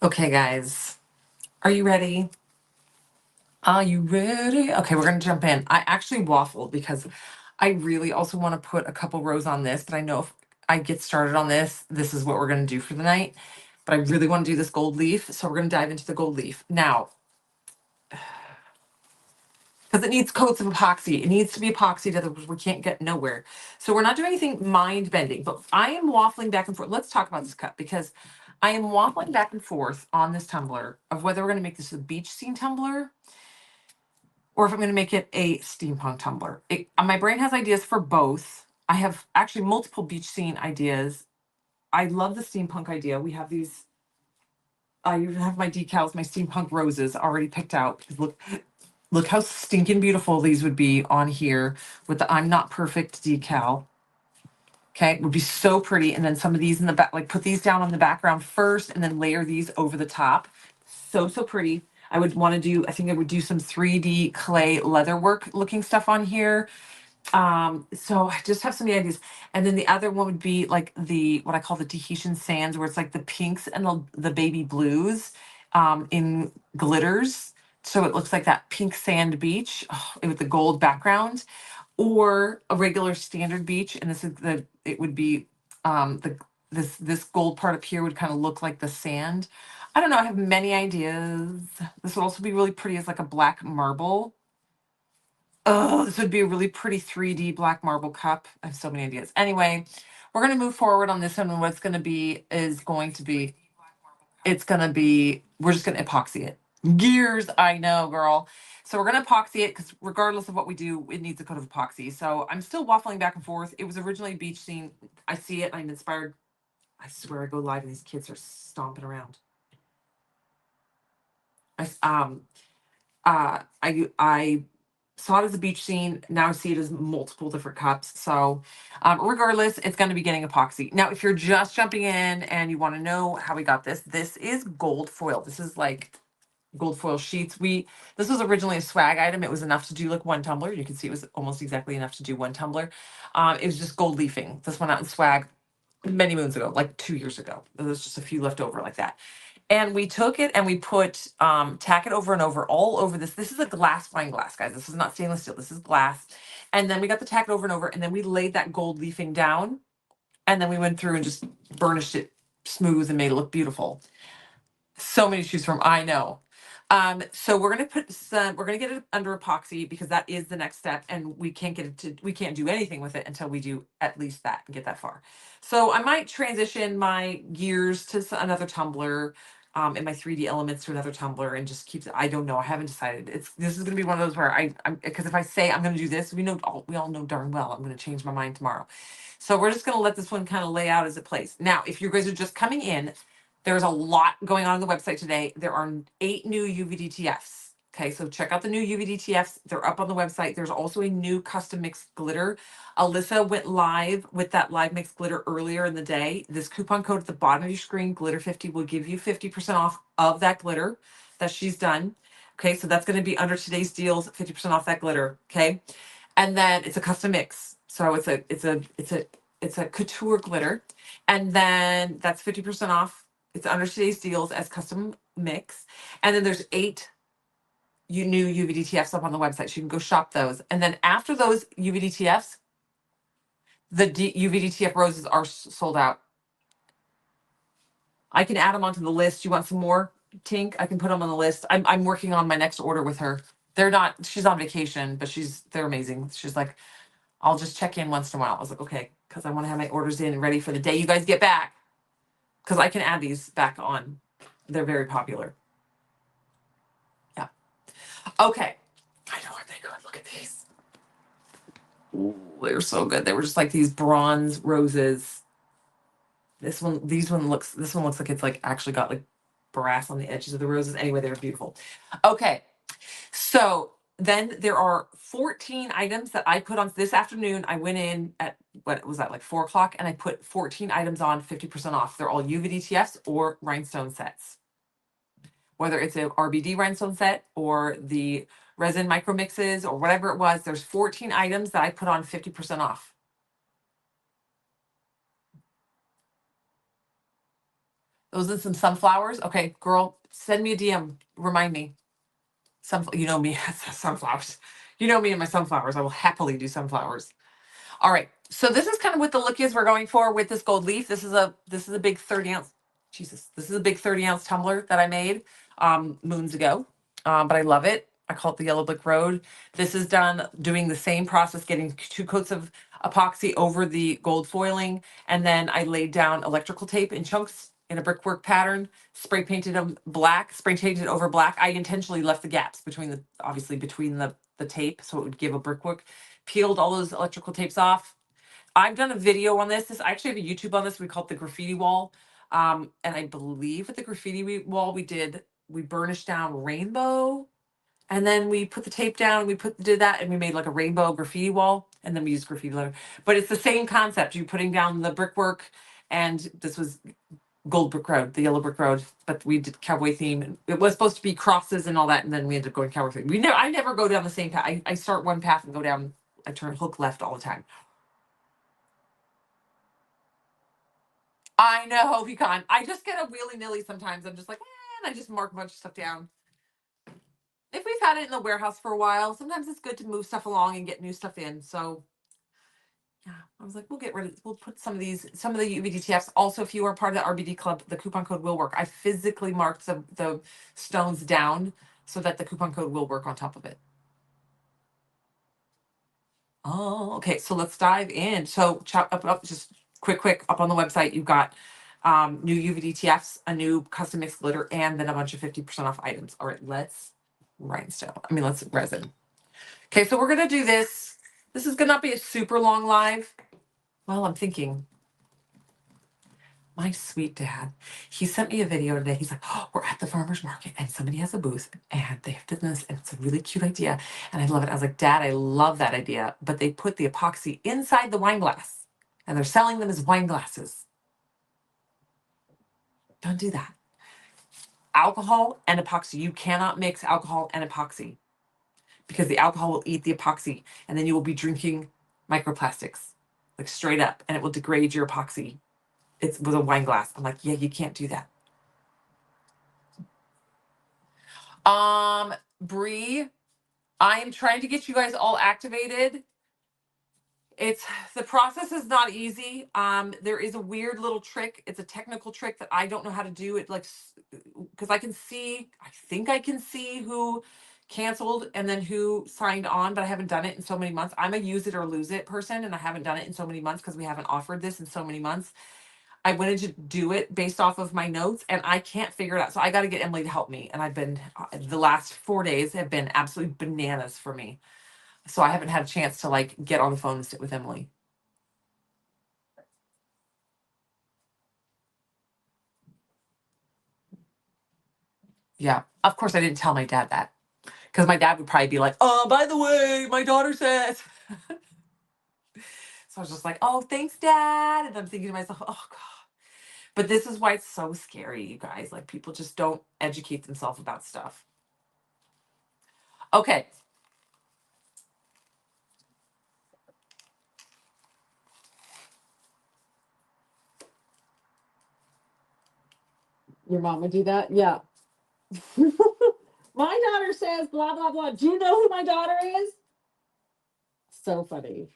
Okay, guys, are you ready? Are you ready? Okay, we're gonna jump in. I actually waffled because I really also want to put a couple rows on this, but I know if I get started on this, this is what we're gonna do for the night. But I really want to do this gold leaf, so we're gonna dive into the gold leaf now because it needs coats of epoxy. It needs to be epoxied, otherwise we can't get nowhere. So we're not doing anything mind bending, but I am waffling back and forth. Let's talk about this cup because I am waffling back and forth on this tumbler of whether we're gonna make this a beach scene tumbler or if I'm going to make it a steampunk tumbler. My brain has ideas for both. I have actually multiple beach scene ideas. I love the steampunk idea. We have these. I even have my decals, my steampunk roses already picked out. Look how stinking beautiful these would be on here with the "I'm not perfect" decal. Okay, it would be so pretty. And then some of these in the back, like put these down on the background first, and then layer these over the top. So pretty. I would want to do. I think I would do some 3D clay leatherwork looking stuff on here. So I just have so many ideas. And then the other one would be like the what I call the Tahitian sands, where it's like the pinks and the baby blues in glitters. So it looks like that pink sand beach with the gold background, or a regular standard beach. And this is the it would be the this gold part up here would kind of look like the sand. I don't know. I have many ideas. This would also be really pretty as like a black marble. Oh, this would be a really pretty 3D black marble cup. I have so many ideas. Anyway, we're going to move forward on this one. And what's going to be is going to be, it's going to be, we're just going to epoxy it. Gears, I know, girl. So we're going to epoxy it because regardless of what we do, it needs a coat of epoxy. So I'm still waffling back and forth. It was originally a beach scene. I see it. I'm inspired. I swear I go live and these kids are stomping around. I saw it as a beach scene. Now I see it as multiple different cups. So, regardless, it's going to be getting epoxy. Now, if you're just jumping in and you want to know how we got this, this is gold foil. This is like gold foil sheets. This was originally a swag item. It was enough to do like one tumbler. You can see it was almost exactly enough to do one tumbler. It was just gold leafing. This went out in swag many moons ago, like 2 years ago. There was just a few left over like that. And we took it and we put tack it over and over all over this. This is a glass wine glass, guys. This is not stainless steel. This is glass. And then we got the tack over and over, and then we laid that gold leafing down, and then we went through and just burnished it smooth and made it look beautiful. So many to choose from. I know. So we're gonna get it under epoxy because that is the next step, and we can't do anything with it until we do at least that and get that far. So I might transition my gears to another tumbler, and my 3D elements to another tumbler, and just keep. I don't know. I haven't decided. This is gonna be one of those where I'm because if I say I'm gonna do this, we all know darn well I'm gonna change my mind tomorrow. So we're just gonna let this one kind of lay out as it plays. Now, if you guys are just coming in, there's a lot going on the website today. There are 8 new UVDTFs. Okay, so check out the new UVDTFs. They're up on the website. There's also a new custom mixed glitter. Alyssa went live with that live mixed glitter earlier in the day. This coupon code at the bottom of your screen, glitter50, will give you 50% off of that glitter that she's done. Okay, so that's going to be under today's deals, 50% off that glitter. Okay, and then it's a custom mix. So it's a couture glitter, and then that's 50% off. It's under today's deals as custom mix. And then there's 8 new UVDTFs up on the website. So you can go shop those. And then after those UVDTFs, the UVDTF roses are sold out. I can add them onto the list. You want some more, Tink? I can put them on the list. I'm working on my next order with her. She's on vacation, but they're amazing. She's like, I'll just check in once in a while. I was like, okay, because I want to have my orders in and ready for the day you guys get back. Because I can add these back on. They're very popular. Yeah. Okay. I know, aren't they good? Look at these. Ooh, they're so good. They were just like these bronze roses. This one looks like it's like actually got like brass on the edges of the roses. Anyway, they're beautiful. Okay. So then there are 14 items that I put on this afternoon. I went in at what was that, like 4 o'clock, and I put 14 items on 50% off. They're all UVDTFs or rhinestone sets. Whether it's a RBD rhinestone set or the resin micro mixes or whatever it was, there's 14 items that I put on 50% off. Those and some sunflowers. Okay, girl, send me a DM. Remind me. You know me, sunflowers. You know me and my sunflowers. I will happily do sunflowers. All right. So this is kind of what the look is we're going for with this gold leaf. This is a big 30 ounce. Jesus, this is a big 30-ounce tumbler that I made moons ago. But I love it. I call it the Yellow Brick Road. This is done doing the same process, getting 2 coats of epoxy over the gold foiling, and then I laid down electrical tape in chunks in a brickwork pattern, spray painted them black, spray painted over black. I intentionally left the gaps between the tape so it would give a brickwork. Peeled all those electrical tapes off. I've done a video on this. I actually have a YouTube on this. We call it the graffiti wall. And I believe with the graffiti wall we burnished down rainbow, and then we put the tape down, did that, and we made like a rainbow graffiti wall, and then we used graffiti letter. But it's the same concept. You're putting down the brickwork, and this was Gold Brick Road, the Yellow Brick Road, but we did cowboy theme. And it was supposed to be crosses and all that, and then we ended up going cowboy theme. I never go down the same path. I start one path and go down. I turn hook left all the time. I know, Pecan. I just get a willy-nilly sometimes. I'm just like, and I just mark a bunch of stuff down. If we've had it in the warehouse for a while, sometimes it's good to move stuff along and get new stuff in. So yeah, I was like, we'll put some of the UVDTFs. Also, if you are part of the RBD club, the coupon code will work. I physically marked the stones down so that the coupon code will work on top of it. Oh, okay. So let's dive in. So up, just quick up on the website, you've got new UVDTFs, a new custom mixed glitter, and then a bunch of 50% off items. All right, let's resin. Okay, so we're gonna do this. This is gonna not be a super long live. Well, I'm thinking, my sweet dad, he sent me a video today. He's like, oh, we're at the farmer's market and somebody has a booth and they have done this and it's a really cute idea. And I love it. I was like, Dad, I love that idea. But they put the epoxy inside the wine glass and they're selling them as wine glasses. Don't do that. Alcohol and epoxy. You cannot mix alcohol and epoxy because the alcohol will eat the epoxy and then you will be drinking microplastics, like straight up, and it will degrade your epoxy. It was a wine glass. I'm like, yeah, you can't do that. Bree, I am trying to get you guys all activated. The process is not easy. There is a weird little trick. It's a technical trick that I don't know how to do. It like, because I think I can see who canceled and then who signed on, but I haven't done it in so many months. I'm a use it or lose it person, and I haven't done it in so many months because we haven't offered this in so many months. I wanted to do it based off of my notes and I can't figure it out. So I got to get Emily to help me. And I've been, the last 4 days have been absolutely bananas for me. So I haven't had a chance to like get on the phone and sit with Emily. Yeah. Of course, I didn't tell my dad that because my dad would probably be like, oh, by the way, my daughter says. So I was just like, oh, thanks, Dad. And I'm thinking to myself, oh, God. But this is why it's so scary, you guys. Like, people just don't educate themselves about stuff. Okay. Your mom would do that? Yeah. My daughter says blah, blah, blah. Do you know who my daughter is? So funny.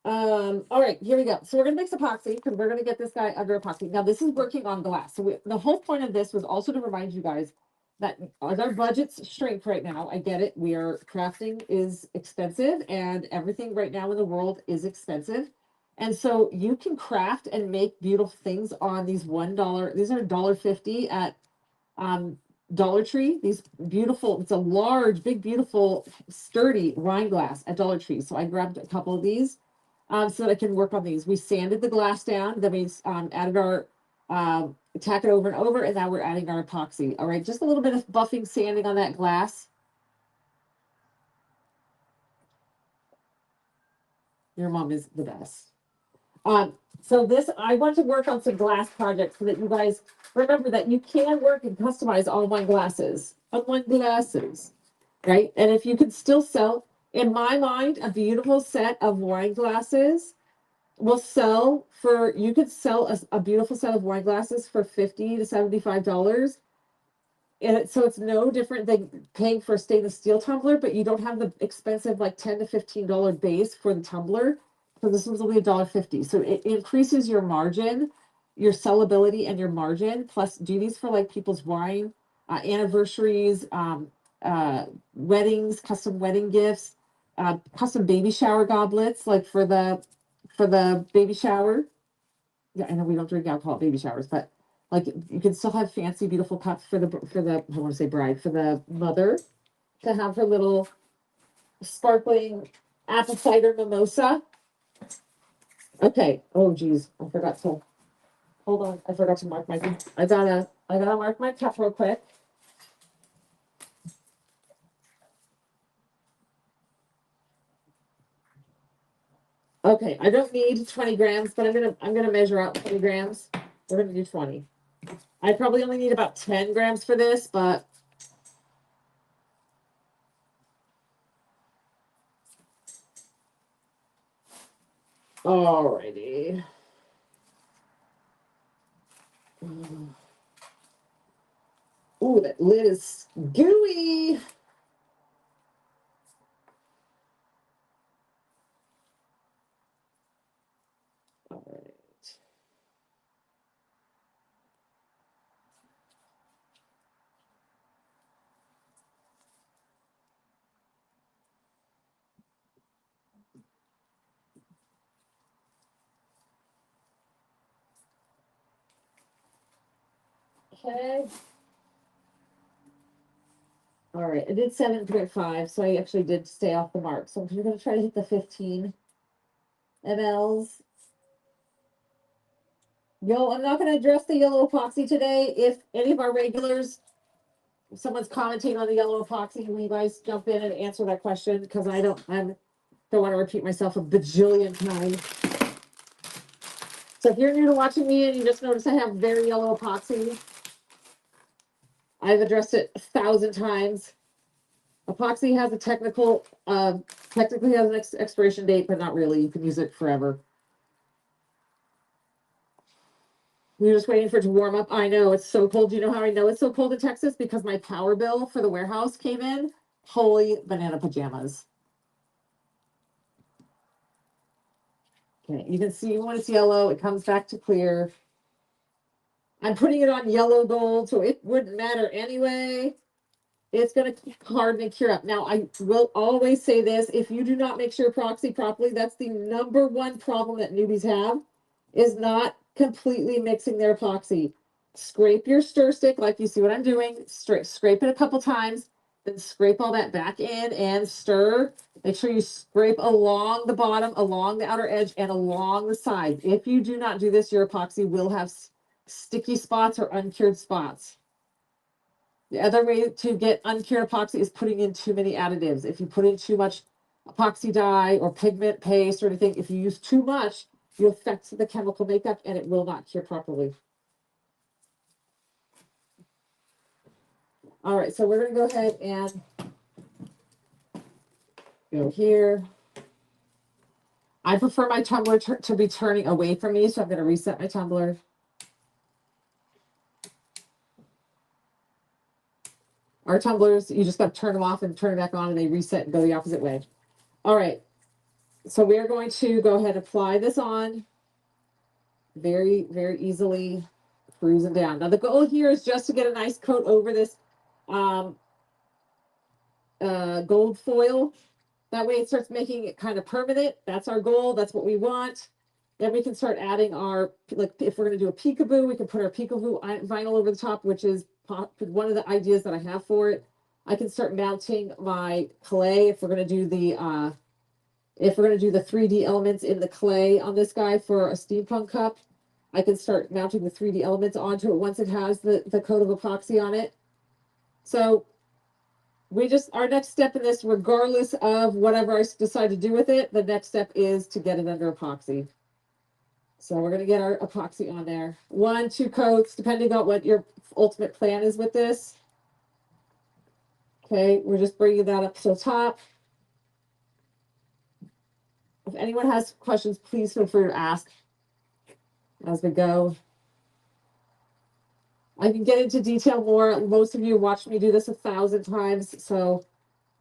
All right, here we go. So we're gonna mix epoxy because we're gonna get this guy under epoxy. Now this is working on glass. So the whole point of this was also to remind you guys that as our budgets shrink right now, I get it. Crafting is expensive and everything right now in the world is expensive. And so you can craft and make beautiful things on these $1. These are $1.50 at Dollar Tree. These beautiful, it's a large, big, beautiful, sturdy wine glass at Dollar Tree. So I grabbed a couple of these so that I can work on these. We sanded the glass down, then we added our, tack it over and over, and now we're adding our epoxy. All right, just a little bit of buffing, sanding on that glass. Your mom is the best. So I want to work on some glass projects so that you guys remember that you can work and customize all wine glasses, right? And if you could still sell, in my mind, a beautiful set of wine glasses will sell for, you could sell a beautiful set of wine glasses for $50 to $75. And so it's no different than paying for a stainless steel tumbler, but you don't have the expensive like $10 to $15 base for the tumbler. So this was only $1.50. So it increases your margin, your sellability and your margin. Plus do these for like people's wine, anniversaries, weddings, custom wedding gifts, custom baby shower goblets, like for the baby shower. Yeah, I know we don't drink alcohol at baby showers, but like you can still have fancy, beautiful cups for the I want to say bride, for the mother to have her little sparkling apple cider mimosa. Okay. Oh geez, I forgot to hold on. I forgot to mark my. I gotta mark my cup real quick. Okay, I don't need 20 grams, but I'm gonna measure out 20 grams. We're gonna do 20. I probably only need about 10 grams for this, but alrighty. Ooh, that lid is gooey. All right. Okay. All right, I did 7.5, so I actually did stay off the mark. So I'm just gonna try to hit the 15 mLs. Yo, I'm not gonna address the yellow epoxy today. If any of our regulars, if someone's commenting on the yellow epoxy, will you guys jump in and answer that question? Because I don't want to repeat myself a bajillion times. So if you're new to watching me and you just notice I have very yellow epoxy, I've addressed it 1,000 times. Epoxy has a technically has an expiration date, but not really. You can use it forever. We're just waiting for it to warm up. I know it's so cold. Do you know how I know it's so cold in Texas? Because my power bill for the warehouse came in. Holy banana pajamas. Okay, you can see when it's yellow, it comes back to clear. I'm putting it on yellow gold, so it wouldn't matter anyway. It's going to harden and cure up. Now, I will always say this. If you do not mix your epoxy properly, that's the number one problem that newbies have, is not completely mixing their epoxy. Scrape your stir stick like you see what I'm doing. Scrape it a couple times, then scrape all that back in and stir. Make sure you scrape along the bottom, along the outer edge, and along the side. If you do not do this, your epoxy will have sticky spots or uncured spots. The other way to get uncured epoxy is putting in too many additives. If you put in too much epoxy dye or pigment paste or anything, if you use too much, you affect the chemical makeup and it will not cure properly. All right, so we're going to go ahead and go here. I prefer my tumbler to be turning away from me, so I'm going to reset my tumbler. Our tumblers, you just got to turn them off and turn it back on and they reset and go the opposite way. All right, so we're going to go ahead and apply this on very, very easily, cruising down. Now the goal here is just to get a nice coat over this gold foil. That way it starts making it kind of permanent. That's our goal. That's what we want. Then we can start adding our, like if we're going to do a peekaboo, we can put our peekaboo vinyl over the top, which is one of the ideas that I have for it. I can start mounting my clay if we're going to do the 3D elements in the clay on this guy for a steampunk cup. I can start mounting the 3D elements onto it once it has the coat of epoxy on it. So our next step in this, regardless of whatever I decide to do with it, the next step is to get it under epoxy. So we're going to get our epoxy on there. 1, 2 coats, depending on what your ultimate plan is with this. Okay, we're just bringing that up to the top. If anyone has questions, please feel free to ask as we go. I can get into detail more. Most of you watched me do this 1,000 times, so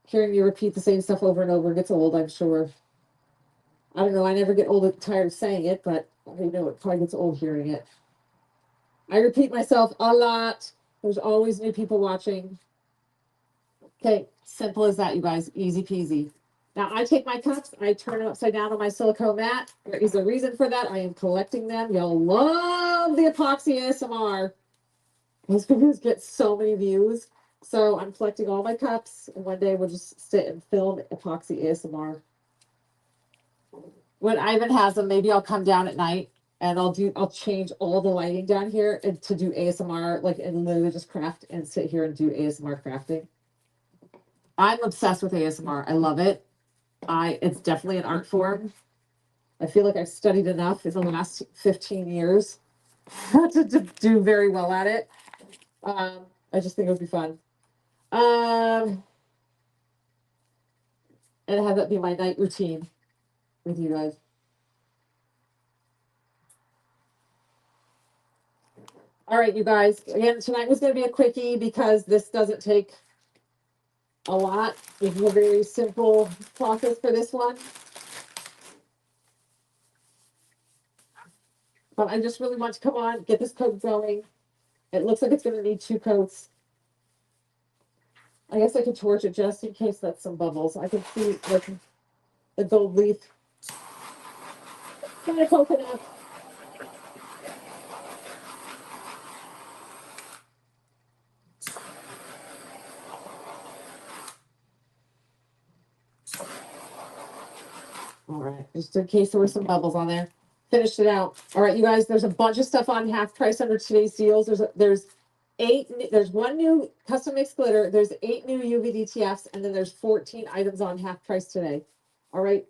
hearing me repeat the same stuff over and over gets old, I'm sure. I don't know, I never get old and tired of saying it, but you know, it probably gets old hearing it. I repeat myself a lot. There's always new people watching. Okay, simple as that, you guys. Easy peasy. Now I take my cups, I turn them upside down on my silicone mat. There is a reason for that. I am collecting them. Y'all love the epoxy ASMR. Those videos get so many views. So I'm collecting all my cups, and one day we'll just sit and film epoxy ASMR. When Ivan has them, maybe I'll come down at night and I'll change all the lighting down here and to do ASMR, like, and literally just craft and sit here and do ASMR crafting. I'm obsessed with ASMR. I love it. It's definitely an art form. I feel like I've studied enough in the last 15 years to do very well at it. I just think it would be fun. And have that be my night routine with you guys. All right, you guys. Again, tonight was going to be a quickie because this doesn't take a lot. This is a very simple process for this one. But I just really want to come on, get this coat going. It looks like it's going to need 2 coats. I guess I could torch it just in case that's some bubbles. I can see like the gold leaf. Kind of coconut. All right, just in case there were some bubbles on there. Finished it out. All right, you guys, there's a bunch of stuff on half price under today's deals. There's 1 new custom mix glitter, there's 8 new UV DTFs, and then there's 14 items on half price today. All right.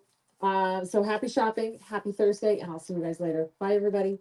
So happy shopping, happy Thursday, and I'll see you guys later. Bye, everybody.